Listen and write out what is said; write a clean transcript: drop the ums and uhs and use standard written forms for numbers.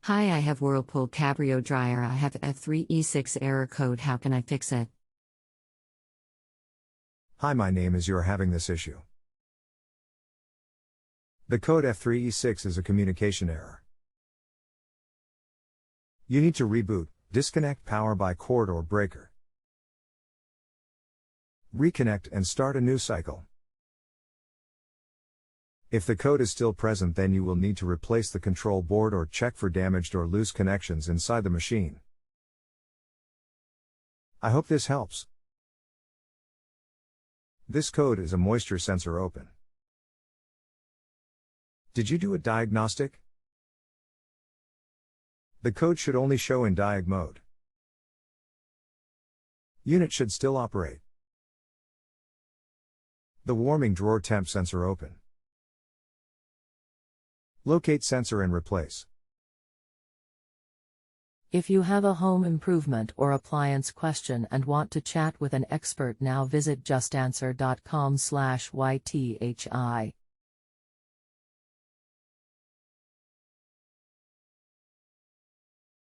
Hi, I have Whirlpool Cabrio dryer. I have f3e6 error code. How can I fix it? Hi, my name is. You're having this issue. The code f3e6 is a communication error. You need to reboot, disconnect power by cord or breaker. Reconnect and start a new cycle. If the code is still present, then you will need to replace the control board or check for damaged or loose connections inside the machine. I hope this helps. This code is a moisture sensor open. Did you do a diagnostic? The code should only show in diag mode. Unit should still operate. The warming drawer temp sensor open. Locate sensor and replace. If you have a home improvement or appliance question and want to chat with an expert now, visit justanswer.com/ythi.